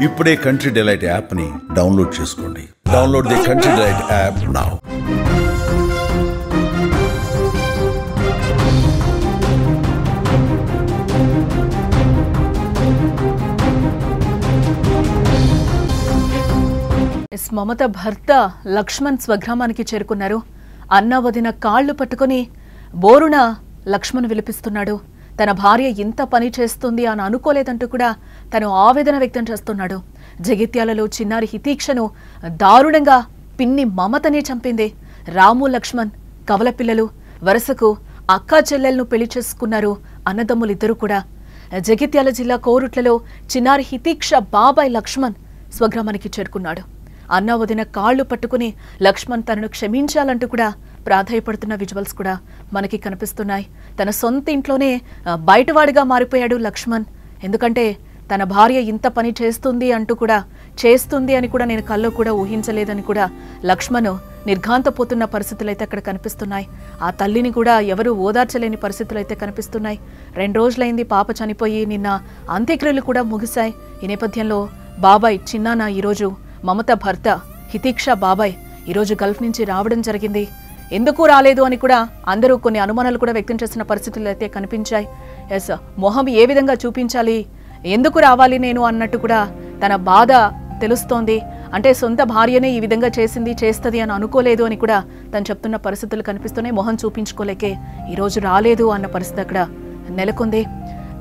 ఇప్పుడే Country Delight యాప్ని download చేసుకోండి. Download the Country Delight app now. Mamata భర్త లక్ష్మణ్ స్వగ్రామానికి చేరుకున్నారు. అన్న వదిన కాళ్లు పట్టుకుని బోరున లక్ష్మణ్ విలిపిస్తున్నాడు. తన భార్య ఇంత పని చేస్తుంది అని అనుకోలేదంటూ కూడా తను ఆవేదన వ్యక్తం చేస్తున్నాడు. జగిత్యాలలో చిన్నారి హితీక్షను దారుణంగా పిన్ని మమతనే చంపింది. రాము లక్ష్మణ్ కవల పిల్లలు, వరుసకు అక్కా చెల్లెలను పెళ్లి చేసుకున్నారు అన్నదమ్ములిద్దరూ కూడా. జగిత్యాల జిల్లా కోరుట్లలో చిన్నారి హితీక్ష బాబాయ్ లక్ష్మణ్ స్వగ్రామానికి చేరుకున్నాడు. అన్న వదిన కాళ్లు పట్టుకుని లక్ష్మణ్ తనను క్షమించాలంటూ కూడా ప్రాధాయపడుతున్న విజువల్స్ కూడా మనకి కనిపిస్తున్నాయి. తన సొంత ఇంట్లోనే బయటవాడిగా మారిపోయాడు లక్ష్మణ్. ఎందుకంటే తన భార్య ఇంత పని చేస్తుంది అని కూడా నేను కల్లో కూడా ఊహించలేదని కూడా లక్ష్మణ్ నిర్ఘాంతపోతున్న పరిస్థితులు అయితే అక్కడ కనిపిస్తున్నాయి. ఆ తల్లిని కూడా ఎవరు ఓదార్చలేని పరిస్థితులు అయితే కనిపిస్తున్నాయి. 2 రోజులైంది పాప చనిపోయి, నిన్న అంత్యక్రియలు కూడా ముగిశాయి. ఈ నేపథ్యంలో బాబాయ్ చిన్నాన్న ఈరోజు మమత భర్త హితీక్ష బాబాయ్ ఈరోజు గల్ఫ్ నుంచి రావడం జరిగింది. ఎందుకు రాలేదు అని కూడా అందరూ కొన్ని అనుమానాలు కూడా వ్యక్తం చేసిన పరిస్థితులు అయితే కనిపించాయి. ఎస్, మొహం ఏ విధంగా చూపించాలి, ఎందుకు రావాలి నేను అన్నట్టు కూడా తన బాధ తెలుస్తోంది. అంటే సొంత భార్యనే ఈ విధంగా చేస్తుంది అని అనుకోలేదు అని కూడా తను చెప్తున్న పరిస్థితులు కనిపిస్తున్నాయి. మొహం చూపించుకోలేకే ఈరోజు రాలేదు అన్న పరిస్థితి అక్కడ నెలకొంది.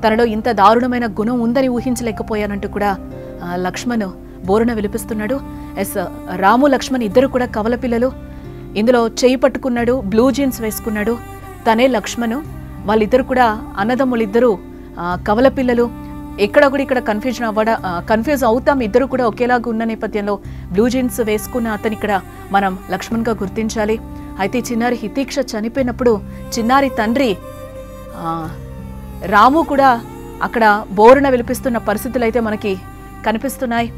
తనలో ఇంత దారుణమైన గుణం ఉందని ఊహించలేకపోయానంటూ కూడా లక్ష్మణ్ బోరున విలిపిస్తున్నాడు. ఎస్, రాము లక్ష్మణ్ ఇద్దరు కూడా కవల పిల్లలు. ఇందులో చేయి పట్టుకున్నాడు, బ్లూ జీన్స్ వేసుకున్నాడు తనే లక్ష్మణ్. వాళ్ళిద్దరు కూడా అన్నదమ్ములిద్దరూ కవల పిల్లలు. ఇక్కడ కన్ఫ్యూజ్ అవుతాం. ఇద్దరు కూడా ఒకేలాగా ఉన్న నేపథ్యంలో బ్లూ జీన్స్ వేసుకున్న అతని ఇక్కడ మనం లక్ష్మణ్గా గుర్తించాలి. అయితే చిన్నారి హితీక్ష చనిపోయినప్పుడు చిన్నారి తండ్రి రాము కూడా అక్కడ బోరున విలిపిస్తున్న పరిస్థితులు అయితే మనకి కనిపిస్తున్నాయి.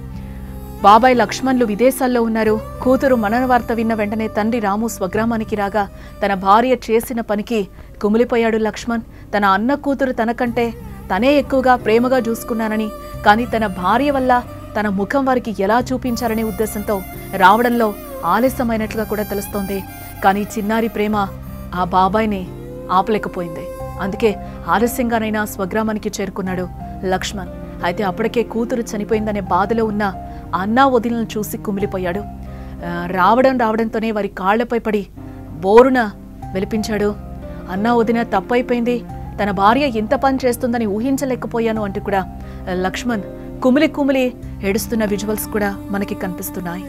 బాబాయ్ లక్ష్మణ్లు విదేశాల్లో ఉన్నారు. కూతురు మరణ వార్త విన్న వెంటనే తండ్రి రాము స్వగ్రామానికి రాగా తన భార్య చేసిన పనికి కుమిలిపోయాడు లక్ష్మణ్. తన అన్న కూతురు తనకంటే తనే ఎక్కువగా ప్రేమగా చూసుకున్నానని, కానీ తన భార్య వల్ల తన ముఖం వారికి ఎలా చూపించాలనే ఉద్దేశంతో రావడంలో ఆలస్యమైనట్లుగా కూడా తెలుస్తోంది. కానీ చిన్నారి ప్రేమ ఆ బాబాయ్ని ఆపలేకపోయింది. అందుకే ఆలస్యంగానైనా స్వగ్రామానికి చేరుకున్నాడు లక్ష్మణ్. అయితే అప్పటికే కూతురు చనిపోయిందనే బాధలో ఉన్న అన్నా వదినలను చూసి కుమిలిపోయాడు. రావడంతోనే వారి కాళ్లపై పడి బోరున వెలిపించాడు. అన్నా వదిన తప్పైపోయింది, తన భార్య ఇంత పని చేస్తుందని ఊహించలేకపోయాను అంటూ కూడా లక్ష్మణ్ కుమిలి ఏడుస్తున్న విజువల్స్ కూడా మనకి కనిపిస్తున్నాయి.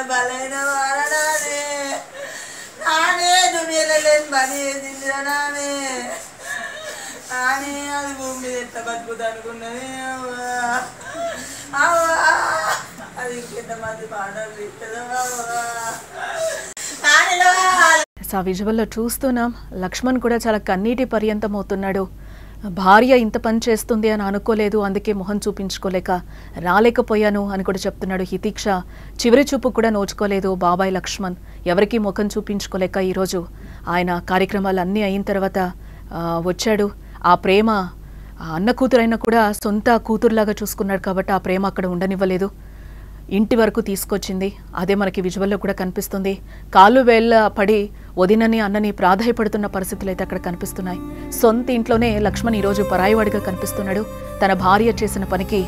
బలైన వారనానే నానే దునియాలో లేని పని చేసిందిరా నానే నానే అది భూమి మీద ఎట్లా బతుకుతా అనుకున్నది అవ్వా అది ఇంకెంతమంది పాటలు ఇస్తుందో ఆ విజువల్లో చూస్తున్నాం. లక్ష్మణ్ కూడా చాలా కన్నీటి పర్యంతం అవుతున్నాడు. భార్య ఇంత పని చేస్తుంది అని అనుకోలేదు, అందుకే మొహం చూపించుకోలేక రాలేకపోయాను అని కూడా చెప్తున్నాడు. హితీక్ష చివరి చూపు కూడా నోచుకోలేదు బాబాయ్ లక్ష్మణ్. ఎవరికీ ముఖం చూపించుకోలేక ఈరోజు ఆయన కార్యక్రమాలు అన్నీ అయిన తర్వాత వచ్చాడు. ఆ ప్రేమ అన్న కూతురైనా కూడా సొంత కూతురులాగా చూసుకున్నాడు కాబట్టి ఆ ప్రేమ అక్కడ ఉండనివ్వలేదు. ఇంటి వరకు తీసుకొచ్చింది. అదే మనకి విజువల్లో కూడా కనిపిస్తుంది. కాళ్ళు వేళ్ళ పడి వదినని అన్నని ప్రాధాయపడుతున్న పరిస్థితులు అయితే అక్కడ కనిపిస్తున్నాయి. సొంత ఇంట్లోనే లక్ష్మణ్ ఈరోజు పరాయివాడిగా కనిపిస్తున్నాడు. తన భార్య చేసిన పనికి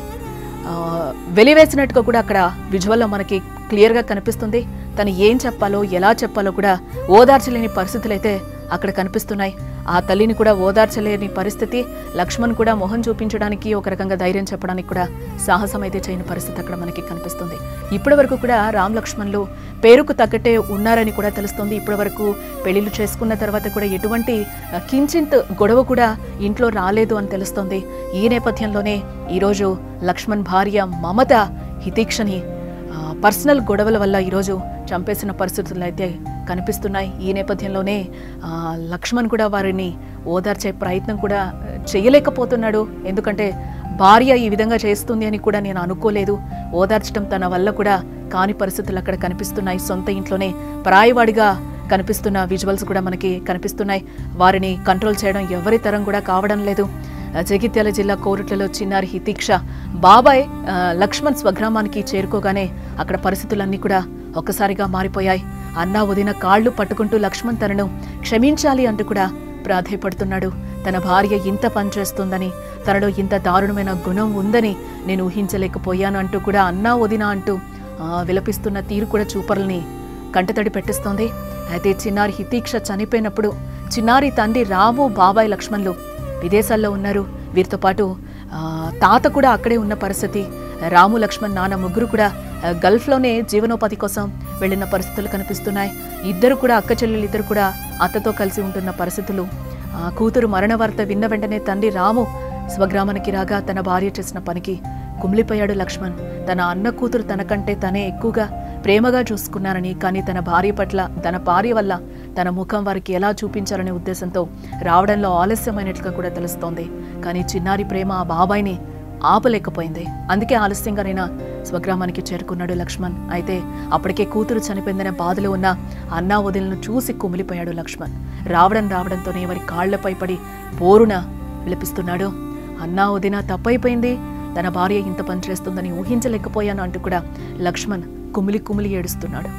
వెలివేసినట్టుగా కూడా అక్కడ విజువల్లో మనకి క్లియర్గా కనిపిస్తుంది. తను ఏం చెప్పాలో ఎలా చెప్పాలో కూడా ఓదార్చలేని పరిస్థితులు అయితే అక్కడ కనిపిస్తున్నాయి. ఆ తల్లిని కూడా ఓదార్చలేని పరిస్థితి. లక్ష్మణ్ కూడా మొహం చూపించడానికి, ఒక రకంగా ధైర్యం చెప్పడానికి కూడా సాహసం అయితే చేయని పరిస్థితి అక్కడ మనకి కనిపిస్తుంది. ఇప్పటి వరకు కూడా రామ్ లక్ష్మణ్లు పేరుకు తగ్గట్టే ఉన్నారని కూడా తెలుస్తుంది. ఇప్పటి వరకు పెళ్లిళ్ళు చేసుకున్న తర్వాత కూడా ఎటువంటి కించింత్ గొడవ కూడా ఇంట్లో రాలేదు అని తెలుస్తోంది. ఈ నేపథ్యంలోనే ఈరోజు లక్ష్మణ్ భార్య మమత హితీక్షని పర్సనల్ గొడవల వల్ల ఈరోజు చంపేసిన పరిస్థితులు అయితే కనిపిస్తున్నాయి. ఈ నేపథ్యంలోనే లక్ష్మణ్ కూడా వారిని ఓదార్చే ప్రయత్నం కూడా చేయలేకపోతున్నాడు. ఎందుకంటే భార్య ఈ విధంగా చేస్తుంది అని కూడా నేను అనుకోలేదు, ఓదార్చడం తన వల్ల కూడా కాని పరిస్థితులు అక్కడ కనిపిస్తున్నాయి. సొంత ఇంట్లోనే పరాయివాడిగా కనిపిస్తున్న విజువల్స్ కూడా మనకి కనిపిస్తున్నాయి. వారిని కంట్రోల్ చేయడం ఎవరి తరం కూడా కావడం లేదు. జగిత్యాల జిల్లా కోరుట్లలో చిన్నారి హితీక్ష బాబాయ్ లక్ష్మణ్ స్వగ్రామానికి చేరుకోగానే అక్కడ పరిస్థితులన్నీ కూడా ఒక్కసారిగా మారిపోయాయి. అన్నా వదిన కాళ్ళు పట్టుకుంటూ లక్ష్మణ్ తనను క్షమించాలి అంటూ కూడా ప్రాధేయపడుతున్నాడు. తన భార్య ఇంత పనిచేస్తుందని, తనలో ఇంత దారుణమైన గుణం ఉందని నేను ఊహించలేకపోయాను అంటూ కూడా అన్నా వదిన అంటూ విలపిస్తున్న తీరు కూడా చూపర్లని కంటతడి పెట్టిస్తోంది. అయితే చిన్నారి హితీక్ష చనిపోయినప్పుడు చిన్నారి తండ్రి రాము, బాబాయ్ లక్ష్మణ్లు విదేశాల్లో ఉన్నారు. వీరితో పాటు తాత కూడా అక్కడే ఉన్న పరిస్థితి. రాము, లక్ష్మణ్, నాన్న ముగ్గురు కూడా గల్ఫ్లోనే జీవనోపాధి కోసం వెళ్ళిన పరిస్థితులు కనిపిస్తున్నాయి. ఇద్దరు కూడా అక్క చెల్లెలు ఇద్దరు కూడా అత్తతో కలిసి ఉంటున్న పరిస్థితులు. కూతురు మరణ వార్త విన్న వెంటనే తండ్రి రాము స్వగ్రామానికి రాగా తన భార్య చేసిన పనికి కుమిలిపోయాడు లక్ష్మణ్. తన అన్న కూతురు తనకంటే తనే ఎక్కువగా ప్రేమగా చూసుకున్నారని, కానీ తన భార్య పట్ల, తన భార్య వల్ల తన ముఖం వారికి ఎలా చూపించాలనే ఉద్దేశంతో రావడంలో ఆలస్యమైనట్లుగా కూడా తెలుస్తోంది. కానీ చిన్నారి ప్రేమ ఆ బాబాయిని ఆపలేకపోయింది. అందుకే ఆలస్యంగానైనా స్వగ్రామానికి చేరుకున్నాడు లక్ష్మణ్. అయితే అప్పటికే కూతురు చనిపోయిందనే బాధలో ఉన్న అన్నా వదిలను చూసి కుమిలిపోయాడు లక్ష్మణ్. రావడంతోనే వారి కాళ్లపై పడి బోరున విలపిస్తున్నాడు. అన్నా వదిన తప్పైపోయింది, తన భార్య ఇంత పనిచేస్తుందని ఊహించలేకపోయాను అంటూ కూడా లక్ష్మణ్ కుమిలి ఏడుస్తున్నాడు.